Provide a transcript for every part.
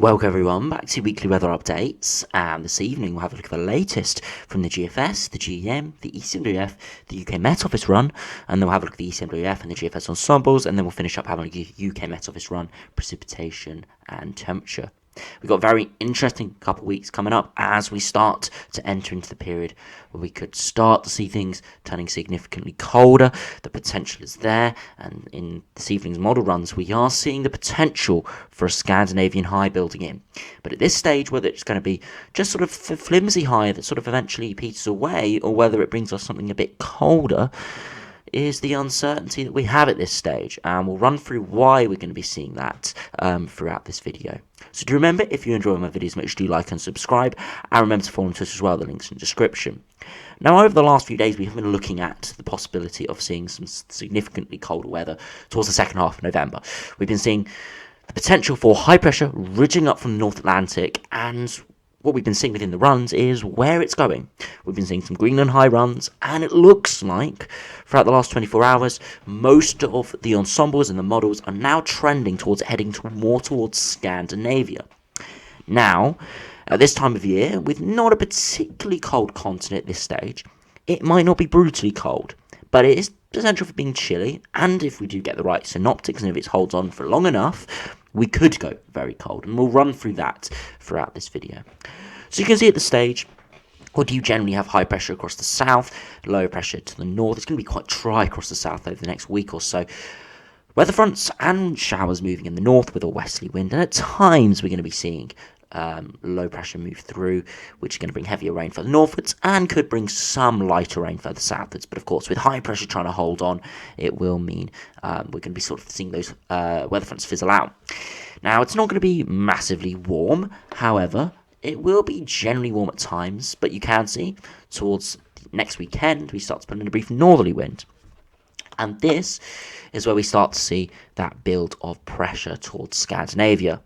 Welcome everyone back to weekly weather updates, and this evening we'll have a look at the latest from the GFS, the GEM, the ECMWF, the UK Met Office Run, and then we'll have a look at the ECMWF and the GFS Ensembles, and then we'll finish up having a look at the UK Met Office Run, precipitation and temperature. We've got a very interesting couple of weeks coming up as we start to enter into the period where we could start to see things turning significantly colder. The potential is there, and in this evening's model runs we are seeing the potential for a Scandinavian high building in. But at this stage, whether it's going to be just sort of a flimsy high that sort of eventually peters away, or whether it brings us something a bit colder, is the uncertainty that we have at this stage, and we'll run through why we're going to be seeing that throughout this video. So do remember, if you enjoy my videos, make sure you like and subscribe, and remember to follow on Twitter as well, the link's in the description. Now, over the last few days, we have been looking at the possibility of seeing some significantly colder weather towards the second half of November. We've been seeing the potential for high pressure ridging up from the North Atlantic, and what we've been seeing within the runs is where it's going. We've been seeing some Greenland high runs, and it looks like throughout the last 24 hours, most of the ensembles and the models are now trending towards heading more towards Scandinavia. Now, at this time of year, with not a particularly cold continent at this stage, it might not be brutally cold, but it is potential for being chilly, and if we do get the right synoptics and if it holds on for long enough, we could go very cold, and we'll run through that throughout this video. So you can see at the stage, or do you generally have high pressure across the south, low pressure to the north? It's going to be quite dry across the south over the next week or so. Weather fronts and showers moving in the north with a westerly wind, and at times we're going to be seeing low pressure move through, which is going to bring heavier rain further northwards and could bring some lighter rain further southwards. But of course, with high pressure trying to hold on, it will mean we're going to be sort of seeing those weather fronts fizzle out. Now, it's not going to be massively warm, however, it will be generally warm at times, but you can see towards next weekend we start to put in a brief northerly wind. And this is where we start to see that build of pressure towards Scandinavia.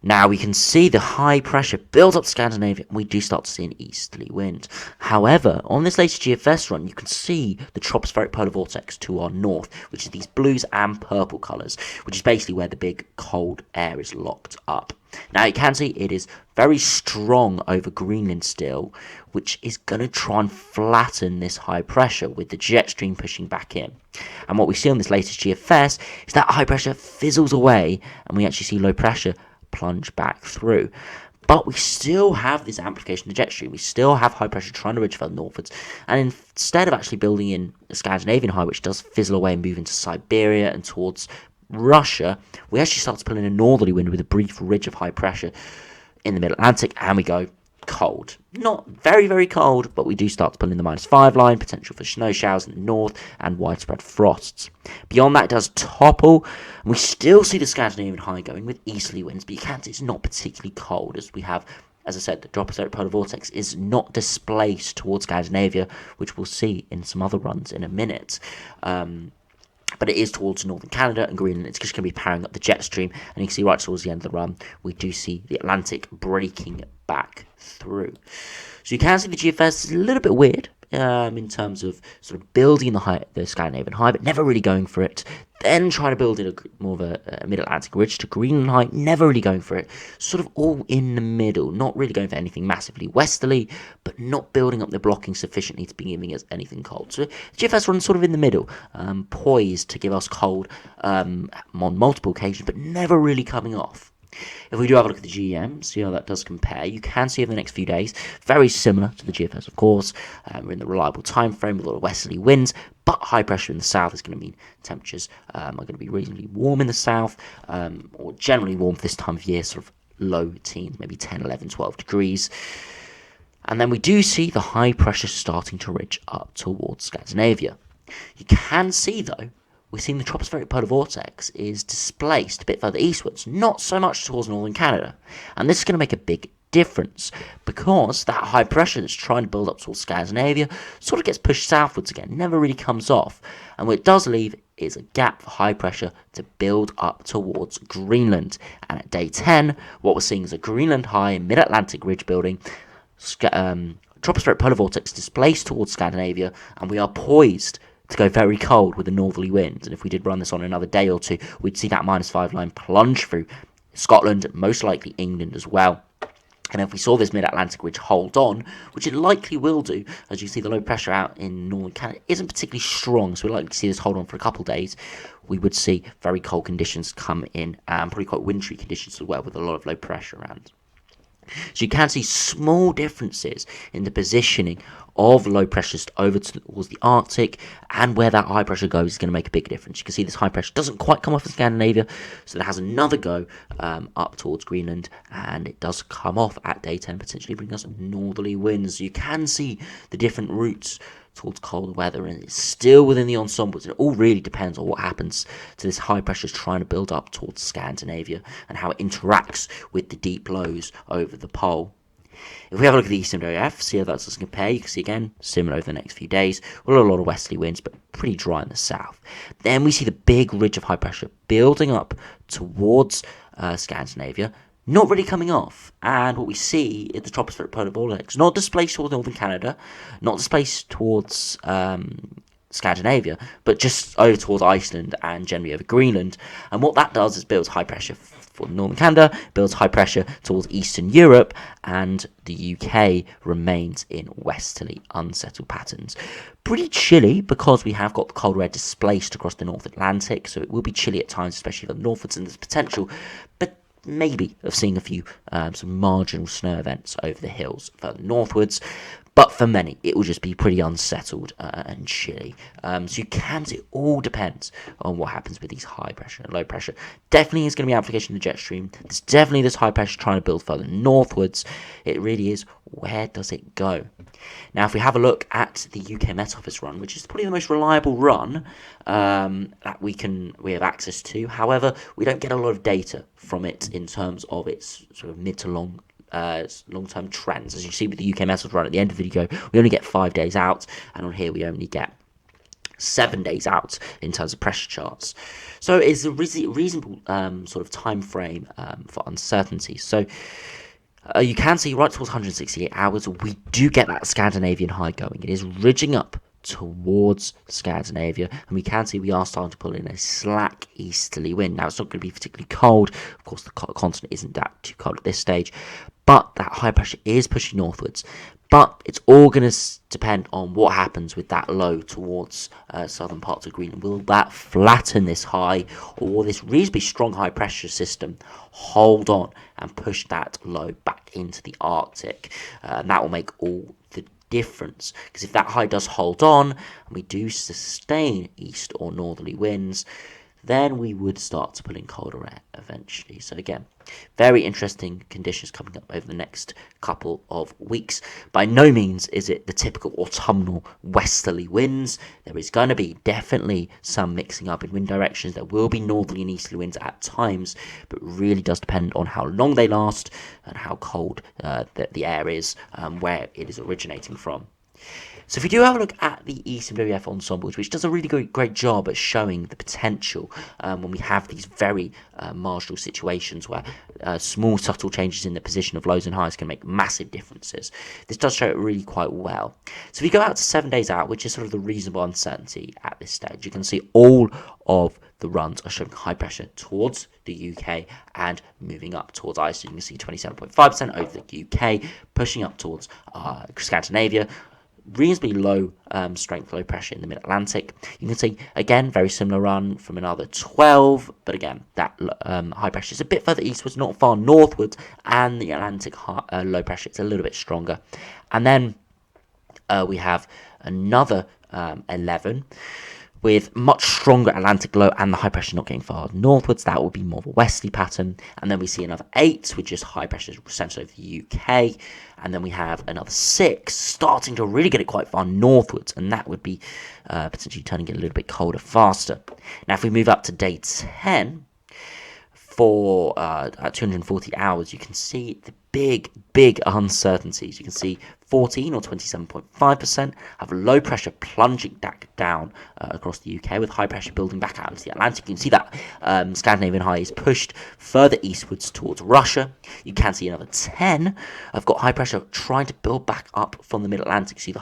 Now we can see the high pressure build up to Scandinavia, and we do start to see an easterly wind. However, on this latest GFS run, you can see the tropospheric polar vortex to our north, which is these blues and purple colours, which is basically where the big cold air is locked up. Now you can see it is very strong over Greenland still, which is going to try and flatten this high pressure with the jet stream pushing back in. And what we see on this latest GFS is that high pressure fizzles away, and we actually see low pressure plunge back through. But we still have this amplification of the jet stream. We still have high pressure trying to ridge further northwards, and instead of actually building in a Scandinavian high, which does fizzle away and move into Siberia and towards Russia, we actually start to pull in a northerly wind with a brief ridge of high pressure in the mid-Atlantic, and we go cold. Not very, very cold, but we do start to pull in the -5 line, potential for snow showers in the north and widespread frosts. Beyond that, it does topple, and we still see the Scandinavian high going with easterly winds, but you can see it's not particularly cold, as we have, as I said, the tropospheric polar vortex is not displaced towards Scandinavia, which we'll see in some other runs in a minute. But it is towards northern Canada and Greenland. It's just going to be powering up the jet stream, and you can see right towards the end of the run, we do see the Atlantic breaking back through. So you can see the GFS is a little bit weird in terms of sort of building the Scandinavian high, but never really going for it. Then trying to build in more of a mid-Atlantic ridge to Greenland high, never really going for it. Sort of all in the middle, not really going for anything massively westerly, but not building up the blocking sufficiently to be giving us anything cold. So GFS runs sort of in the middle, poised to give us cold on multiple occasions, but never really coming off. If we do have a look at the GEM, see how that does compare, you can see over the next few days, very similar to the GFS, of course. We're in the reliable time frame with a lot of westerly winds, but high pressure in the south is going to mean temperatures are going to be reasonably warm in the south, or generally warm for this time of year, sort of low teens, maybe 10, 11, 12 degrees. And then we do see the high pressure starting to ridge up towards Scandinavia. You can see, though, we're seeing the tropospheric polar vortex is displaced a bit further eastwards, not so much towards northern Canada. And this is going to make a big difference, because that high pressure that's trying to build up towards Scandinavia sort of gets pushed southwards again, never really comes off. And what it does leave is a gap for high pressure to build up towards Greenland. And at day 10, what we're seeing is a Greenland high and mid-Atlantic ridge building, tropospheric polar vortex displaced towards Scandinavia, and we are poised to go very cold with a northerly wind. And if we did run this on another day or two, we'd see that -5 line plunge through Scotland, most likely England as well. And if we saw this mid-Atlantic ridge hold on, which it likely will do, as you see the low pressure out in northern Canada isn't particularly strong, so we're likely to see this hold on for a couple of days, we would see very cold conditions come in, and probably quite wintry conditions as well, with a lot of low pressure around. So you can see small differences in the positioning of low pressures over towards the Arctic, and where that high pressure goes is going to make a big difference. You can see this high pressure doesn't quite come off of Scandinavia, so it has another go up towards Greenland, and it does come off at daytime, potentially bring us northerly winds. You can see the different routes towards cold weather, and it's still within the ensembles. It all really depends on what happens to this high pressure trying to build up towards Scandinavia and how it interacts with the deep lows over the pole. If we have a look at the ECMWF, see how that does compare, you can see again, similar over the next few days, with a lot of westerly winds, but pretty dry in the south. Then we see the big ridge of high pressure building up towards Scandinavia, not really coming off, and what we see is the tropospheric polar vortex not displaced towards northern Canada, not displaced towards Scandinavia, but just over towards Iceland and generally over Greenland. And what that does is builds high pressure for northern Canada, builds high pressure towards Eastern Europe, and the UK remains in westerly unsettled patterns. Pretty chilly because we have got the cold air displaced across the North Atlantic, so it will be chilly at times, especially for the northwards, and there's potential, but maybe of seeing a few some marginal snow events over the hills further northwards. But for many, it will just be pretty unsettled and chilly. So you can see it all depends on what happens with these high pressure and low pressure. Definitely is going to be application of the jet stream. There's definitely this high pressure trying to build further northwards. It really is, where does it go? Now, if we have a look at the UK Met Office run, which is probably the most reliable run that we have access to. However, we don't get a lot of data from it in terms of its sort of mid to long-term trends. As you see with the UK Met Office run at the end of the video, we only get 5 days out, and on here we only get 7 days out in terms of pressure charts. So it's a reasonable sort of time frame for uncertainty. So you can see right towards 168 hours, we do get that Scandinavian high going. It is ridging up towards Scandinavia, and we can see we are starting to pull in a slack easterly wind. Now, it's not going to be particularly cold. Of course, the continent isn't that too cold at this stage, but that high pressure is pushing northwards. But it's all going to depend on what happens with that low towards southern parts of Greenland. Will that flatten this high, or will this reasonably strong high pressure system hold on and push that low back into the Arctic? And that will make all the difference, because if that high does hold on and we do sustain east or northerly winds, then we would start to pull in colder air eventually. So again, very interesting conditions coming up over the next couple of weeks. By no means is it the typical autumnal westerly winds. There is going to be definitely some mixing up in wind directions. There will be northerly and easterly winds at times, but really does depend on how long they last and how cold the air is, where it is originating from. So if we do have a look at the ECMWF Ensembles, which does a really great job at showing the potential when we have these very marginal situations where small subtle changes in the position of lows and highs can make massive differences. This does show it really quite well. So if we go out to 7 days out, which is sort of the reasonable uncertainty at this stage, you can see all of the runs are showing high pressure towards the UK and moving up towards Iceland. You can see 27.5% over the UK, pushing up towards Scandinavia. Reasonably low strength, low pressure in the mid-Atlantic. You can see, again, very similar run from another 12, but again, that high pressure is a bit further eastwards, not far northwards, and the Atlantic low pressure is a little bit stronger. And then we have another 11 with much stronger Atlantic low and the high pressure not getting far northwards. That will be more of a westerly pattern. And then we see another 8, which is high pressure centered over the UK. And then we have another 6 starting to really get it quite far northwards, and that would be potentially turning it a little bit colder faster. Now, if we move up to day 10, for 240 hours, you can see the big uncertainties. You can see 14 or 27.5%, have low pressure plunging back down across the UK, with high pressure building back out into the Atlantic. You can see that Scandinavian High is pushed further eastwards towards Russia. You can see another 10 have got high pressure trying to build back up from the mid-Atlantic. See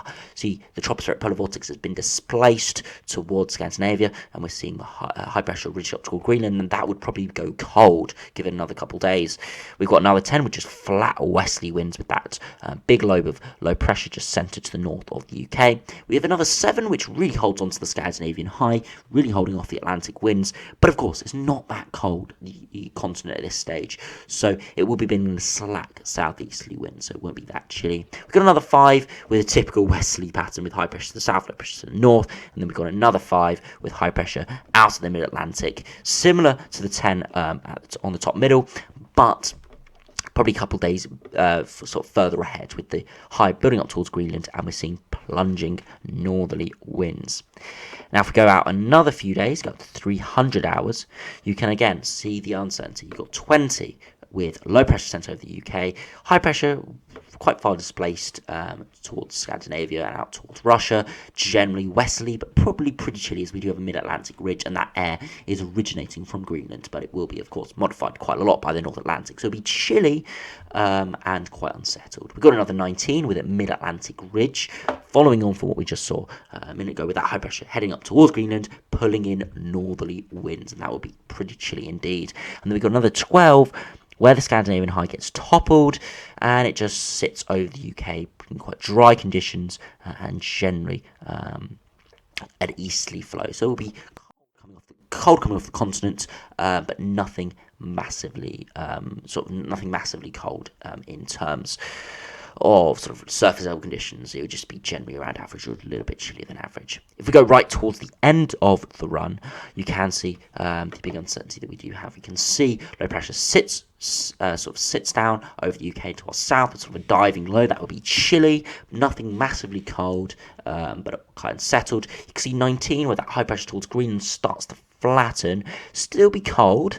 the tropospheric polar vortex has been displaced towards Scandinavia, and we're seeing the high pressure ridge up toward Greenland, and that would probably go cold given another couple days. We've got another 10 with just flat westerly winds with that big lobe of low pressure just centred to the north of the UK. We have another 7 which really holds on to the Scandinavian High, really holding off the Atlantic winds, but of course it's not that cold, the continent at this stage, so it will be bringing a slack southeasterly wind, so it won't be that chilly. We've got another 5 with a typical westerly pattern with high pressure to the south, low pressure to the north, and then we've got another 5 with high pressure out of the mid-Atlantic, similar to the 10 on the top middle, but probably a couple days sort of further ahead, with the high building up towards Greenland, and we're seeing plunging northerly winds. Now, if we go out another few days, go up to 300 hours, you can again see the uncertainty. You've got 20 with low pressure centre over the UK, high pressure quite far displaced towards Scandinavia and out towards Russia, generally westerly, but probably pretty chilly, as we do have a mid-Atlantic ridge, and that air is originating from Greenland, but it will be, of course, modified quite a lot by the North Atlantic, so it'll be chilly and quite unsettled. We've got another 19 with a mid-Atlantic ridge, following on from what we just saw a minute ago, with that high pressure heading up towards Greenland, pulling in northerly winds, and that will be pretty chilly indeed. And then we've got another 12 where the Scandinavian High gets toppled, and it just sits over the UK in quite dry conditions and generally an easterly flow. So it will be cold coming off the continent, but nothing massively cold in terms of sort of surface level conditions. It would just be generally around average or a little bit chillier than average. If we go right towards the end of the run, you can see the big uncertainty that we do have. You can see low pressure sits down over the UK to our south. It's sort of a diving low. That would be chilly, nothing massively cold, but quite unsettled. You can see 19 where that high pressure towards Greenland starts to flatten, still be cold,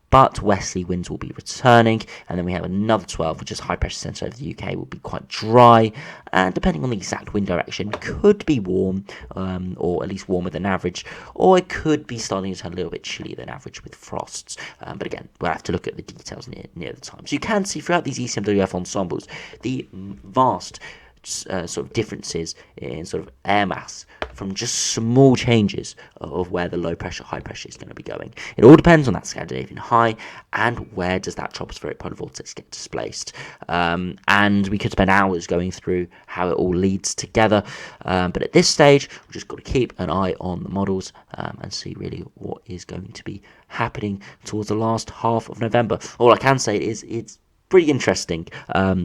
but westerly winds will be returning. And then we have another 12, which is high pressure centre over the UK, will be quite dry, and depending on the exact wind direction, could be warm, or at least warmer than average, or it could be starting to turn a little bit chillier than average with frosts. But again, we'll have to look at the details near the time. So you can see throughout these ECMWF ensembles the vast sort of differences in sort of air mass from just small changes of where the low pressure, high pressure is going to be going. It all depends on that Scandinavian High and where does that tropospheric polar vortex get displaced. And we could spend hours going through how it all leads together. But at this stage, we've just got to keep an eye on the models and see really what is going to be happening towards the last half of November. All I can say is it's pretty interesting,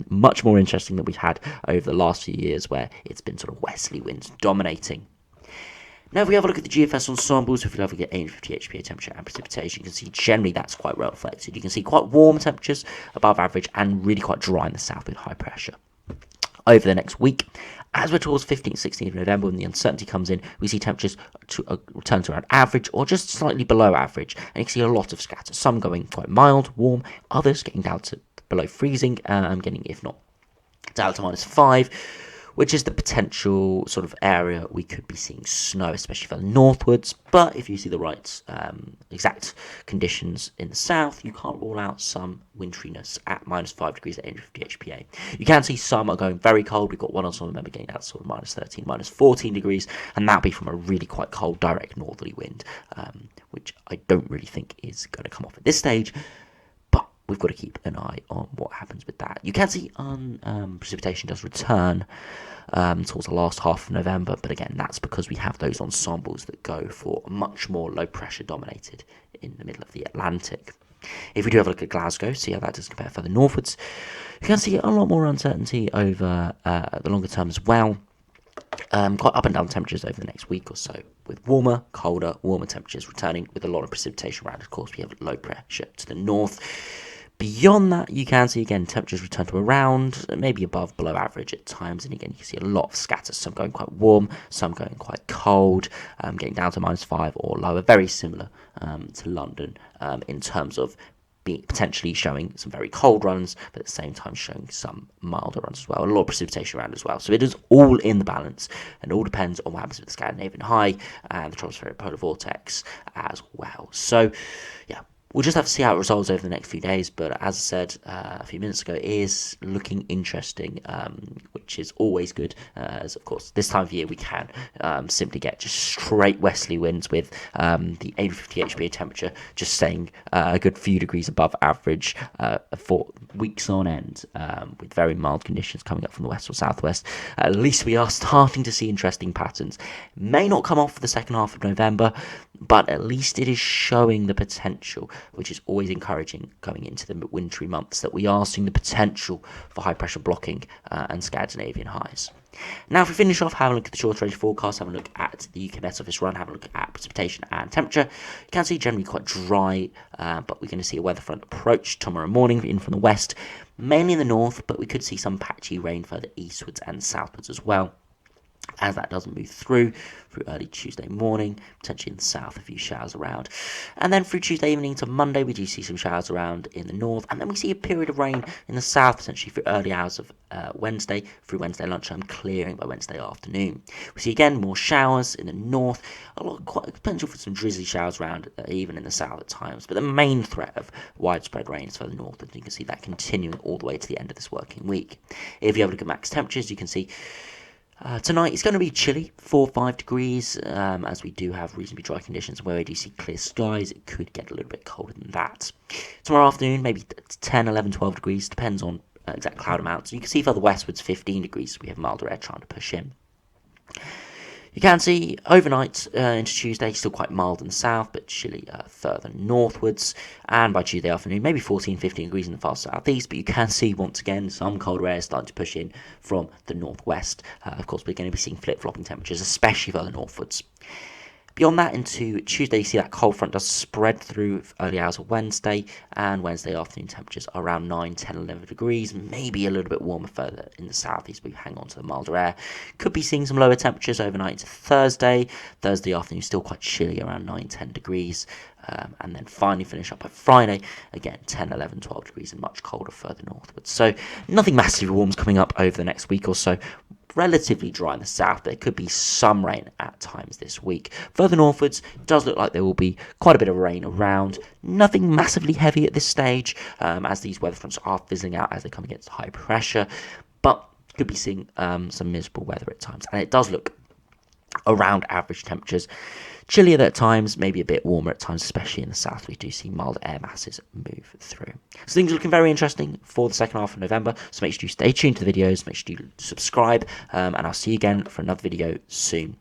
much more interesting than we've had over the last few years, where it's been sort of westerly winds dominating. Now, if we have a look at the GFS ensembles, if we have a look at 850 HPA temperature and precipitation, you can see generally that's quite well reflected. You can see quite warm temperatures above average and really quite dry in the south with high pressure. Over the next week, as we're towards 15th, 16th of November, when the uncertainty comes in, we see temperatures to return to around average or just slightly below average. And you can see a lot of scatter, some going quite mild, warm, others getting down to below freezing, getting, if not down to -5, which is the potential sort of area we could be seeing snow, especially further northwards. But if you see the right exact conditions in the south, you can't rule out some winteriness at -5 degrees at 850 HPA. You can see some are going very cold. We've got one ensemble member getting out sort of -13, -14 degrees, and that'll be from a really quite cold direct northerly wind, which I don't really think is going to come off at this stage. We've got to keep an eye on what happens with that. You can see precipitation does return towards the last half of November, but again, that's because we have those ensembles that go for much more low pressure dominated in the middle of the Atlantic. If we do have a look at Glasgow, see how that does compare further northwards, you can see a lot more uncertainty over the longer term as well. Quite up and down temperatures over the next week or so, with warmer, colder, warmer temperatures returning with a lot of precipitation around. Of course, we have low pressure to the north. Beyond that, you can see again temperatures return to around, maybe above, below average at times, and again you can see a lot of scatter, some going quite warm, some going quite cold, getting down to -5 or lower, very similar to London in terms of potentially showing some very cold runs, but at the same time showing some milder runs as well, and a lot of precipitation around as well. So it is all in the balance, and it all depends on what happens with the Scandinavian High and the stratospheric polar vortex as well. So, yeah, we'll just have to see how it resolves over the next few days, but as I said a few minutes ago, it is looking interesting, which is always good, as of course this time of year we can simply get just straight westerly winds with the 850 HPA temperature just staying a good few degrees above average for weeks on end, with very mild conditions coming up from the west or southwest. At least we are starting to see interesting patterns. May not come off for the second half of November, but at least it is showing the potential, which is always encouraging going into the wintry months, that we are seeing the potential for high pressure blocking and Scandinavian highs. Now, if we finish off, have a look at the short range forecast, have a look at the UKMO Office Run, have a look at precipitation and temperature. You can see generally quite dry, but we're going to see a weather front approach tomorrow morning in from the west, mainly in the north, but we could see some patchy rain further eastwards and southwards as well. As that doesn't move through early Tuesday morning, potentially in the south, a few showers around. And then through Tuesday evening to Monday, we do see some showers around in the north. And then we see a period of rain in the south, potentially through early hours of Wednesday, through Wednesday lunchtime, clearing by Wednesday afternoon. We see again more showers in the north, quite potential for some drizzly showers around, even in the south at times. But the main threat of widespread rain is further north, and you can see that continuing all the way to the end of this working week. If you have a look at max temperatures, you can see tonight it's going to be chilly, 4 or 5 degrees, as we do have reasonably dry conditions. Where we do see clear skies, it could get a little bit colder than that. Tomorrow afternoon, maybe 10, 11, 12 degrees, depends on exact cloud amounts. You can see further westwards, 15 degrees, we have milder air trying to push in. You can see overnight into Tuesday, still quite mild in the south, but chilly further northwards. And by Tuesday afternoon, maybe 14, 15 degrees in the far southeast. But you can see, once again, some colder air starting to push in from the northwest. Of course, we're going to be seeing flip-flopping temperatures, especially further northwards. Beyond that, into Tuesday, you see that cold front does spread through early hours of Wednesday, and Wednesday afternoon temperatures are around 9, 10, 11 degrees, maybe a little bit warmer further in the southeast, but we hang on to the milder air. Could be seeing some lower temperatures overnight into Thursday. Thursday afternoon, still quite chilly, around 9, 10 degrees. And then finally finish up on Friday, again 10, 11, 12 degrees and much colder further northwards. So nothing massively warm coming up over the next week or so. Relatively dry in the south, but there could be some rain at times this week. Further northwards, it does look like there will be quite a bit of rain around. Nothing massively heavy at this stage, as these weather fronts are fizzling out as they come against high pressure, but could be seeing some miserable weather at times. And it does look around average temperatures. Chillier at times, maybe a bit warmer at times, especially in the south. We do see mild air masses move through. So things are looking very interesting for the second half of November. So make sure you stay tuned to the videos, make sure you subscribe, and I'll see you again for another video soon.